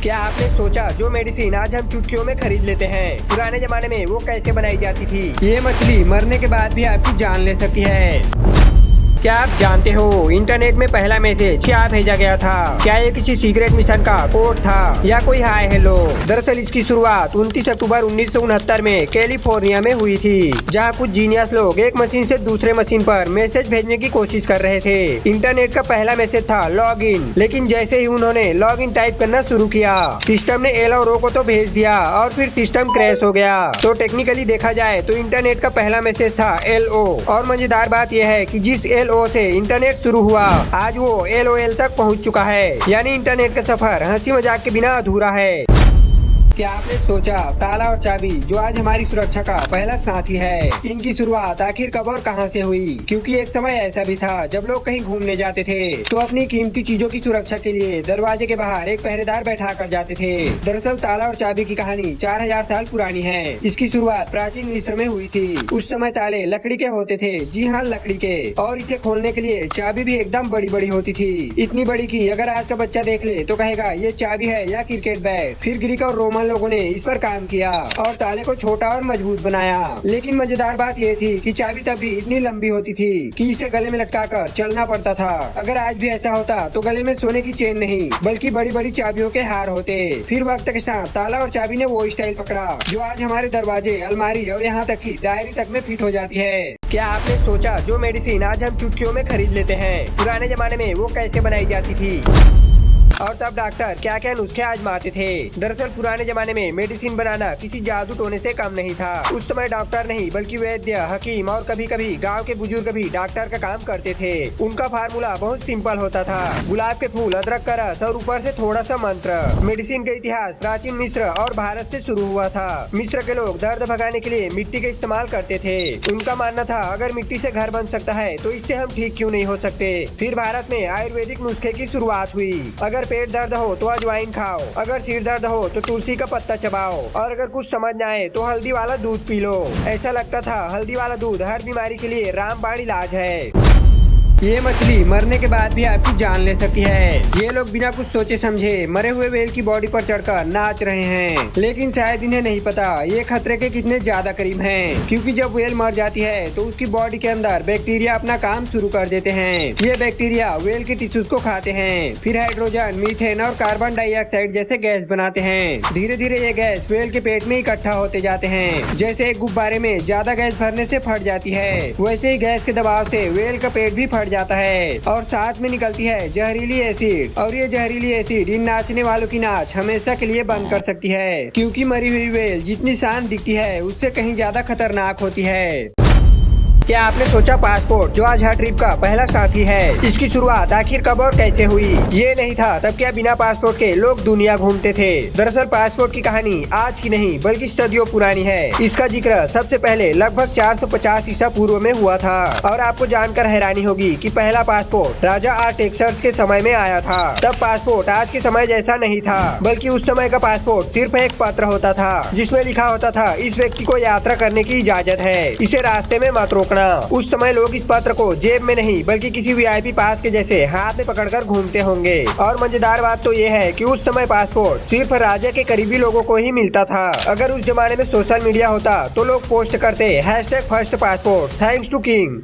क्या आपने सोचा जो मेडिसिन आज हम चुटकियों में खरीद लेते हैं, पुराने जमाने में वो कैसे बनाई जाती थी। ये मछली मरने के बाद भी आपकी जान ले सकती है। क्या आप जानते हो इंटरनेट में पहला मैसेज क्या भेजा गया था? क्या ये किसी सीक्रेट मिशन का कोड था या कोई हाय हेलो? दरअसल इसकी शुरुआत 29 अक्टूबर 1969 में कैलिफोर्निया में हुई थी, जहां कुछ जीनियस लोग एक मशीन से दूसरे मशीन पर मैसेज भेजने की कोशिश कर रहे थे। इंटरनेट का पहला मैसेज था लॉग इन, लेकिन जैसे ही उन्होंने लॉग इन टाइप करना शुरू किया, सिस्टम ने एल और ओ को तो भेज दिया और फिर सिस्टम क्रैश हो गया। तो टेक्निकली देखा जाए तो इंटरनेट का पहला मैसेज था LO। और मजेदार बात यह है कि जिस LO से इंटरनेट शुरू हुआ, आज वो LOL तक पहुंच चुका है। यानी इंटरनेट का सफर हंसी मजाक के बिना अधूरा है। क्या आपने सोचा ताला और चाबी जो आज हमारी सुरक्षा का पहला साथी है, इनकी शुरुआत आखिर कब और कहां से हुई? क्योंकि एक समय ऐसा भी था जब लोग कहीं घूमने जाते थे तो अपनी कीमती चीजों की सुरक्षा के लिए दरवाजे के बाहर एक पहरेदार बैठा कर जाते थे। दरअसल ताला और चाबी की कहानी 4000 साल पुरानी है। इसकी शुरुआत प्राचीन मिस्र में हुई थी। उस समय ताले लकड़ी के होते थे, जी हाँ लकड़ी के, और इसे खोलने के लिए चाबी भी एकदम बड़ी बड़ी होती थी। इतनी बड़ी की अगर आज का बच्चा देख ले तो कहेगा ये चाबी है या क्रिकेट बैट। फिर ग्रीक और रोमन लोगों ने इस पर काम किया और ताले को छोटा और मजबूत बनाया। लेकिन मजेदार बात यह थी कि चाबी तब भी इतनी लंबी होती थी कि इसे गले में लटकाकर चलना पड़ता था। अगर आज भी ऐसा होता तो गले में सोने की चेन नहीं बल्कि बड़ी बड़ी चाबियों के हार होते। फिर वक्त के साथ ताला और चाबी ने वो स्टाइल पकड़ा जो आज हमारे दरवाजे, अलमारी और यहाँ तक की डायरी तक में फिट हो जाती है। क्या आपने सोचा जो मेडिसिन आज हम चुटकियों में खरीद लेते हैं, पुराने जमाने में वो कैसे बनाई जाती थी और तब डॉक्टर क्या क्या नुस्खे आजमाते थे? दरअसल पुराने जमाने में मेडिसिन बनाना किसी जादू टोने से कम नहीं था। उस समय डॉक्टर नहीं बल्कि वैद्य, हकीम और कभी कभी गांव के बुजुर्ग भी डॉक्टर का काम करते थे। उनका फार्मूला बहुत सिंपल होता था, गुलाब के फूल, अदरक का रस और ऊपर से थोड़ा सा मंत्र। मेडिसिन का इतिहास प्राचीन मिस्र और भारत से शुरू हुआ था। मिस्र के लोग दर्द भगाने के लिए मिट्टी का इस्तेमाल करते थे। उनका मानना था अगर मिट्टी से घर बन सकता है तो इससे हम ठीक क्यों नहीं हो सकते। फिर भारत में आयुर्वेदिक नुस्खे की शुरुआत हुई। अगर पेट दर्द हो तो अजवाइन खाओ, अगर सिर दर्द हो तो तुलसी का पत्ता चबाओ, और अगर कुछ समझ न आए तो हल्दी वाला दूध पी लो। ऐसा लगता था हल्दी वाला दूध हर बीमारी के लिए रामबाण इलाज है। ये मछली मरने के बाद भी आपकी जान ले सकती है। ये लोग बिना कुछ सोचे समझे मरे हुए व्हेल की बॉडी पर चढ़कर नाच रहे हैं, लेकिन शायद इन्हें नहीं पता ये खतरे के कितने ज्यादा करीब हैं। क्योंकि जब व्हेल मर जाती है तो उसकी बॉडी के अंदर बैक्टीरिया अपना काम शुरू कर देते हैं। ये बैक्टीरिया व्हेल के टिश्यूज को खाते हैं, फिर हाइड्रोजन, मीथेन और कार्बन डाइऑक्साइड जैसे गैस बनाते हैं। धीरे धीरे ये गैस व्हेल के पेट में इकट्ठा होते जाते हैं। जैसे एक गुब्बारे में ज्यादा गैस भरने से फट जाती है, वैसे ही गैस के दबाव से व्हेल का पेट भी फट जाता है और साथ में निकलती है जहरीली एसिड। और ये जहरीली एसिड इन नाचने वालों की नाच हमेशा के लिए बंद कर सकती है। क्योंकि मरी हुई व्हेल जितनी शांत दिखती है उससे कहीं ज्यादा खतरनाक होती है। क्या आपने सोचा पासपोर्ट जो आज हर ट्रिप का पहला साथी है, इसकी शुरुआत आखिर कब और कैसे हुई? ये नहीं था तब क्या बिना पासपोर्ट के लोग दुनिया घूमते थे? दरअसल पासपोर्ट की कहानी आज की नहीं बल्कि सदियों पुरानी है। इसका जिक्र सबसे पहले लगभग 450 ईसा पूर्व में हुआ था। और आपको जानकर हैरानी होगी कि पहला पासपोर्ट राजा आर्टेक्सर्क्स के समय में आया था। तब पासपोर्ट आज के समय जैसा नहीं था, बल्कि उस समय का पासपोर्ट सिर्फ एक पत्र होता था जिसमें लिखा होता था इस व्यक्ति को यात्रा करने की इजाजत है, इसे रास्ते में मत रोकना। उस समय लोग इस पत्र को जेब में नहीं बल्कि किसी VIP पास के जैसे हाथ में पकड़कर घूमते होंगे। और मजेदार बात तो ये है कि उस समय पासपोर्ट सिर्फ राजा के करीबी लोगों को ही मिलता था। अगर उस जमाने में सोशल मीडिया होता तो लोग पोस्ट करते #first passport thanks to king.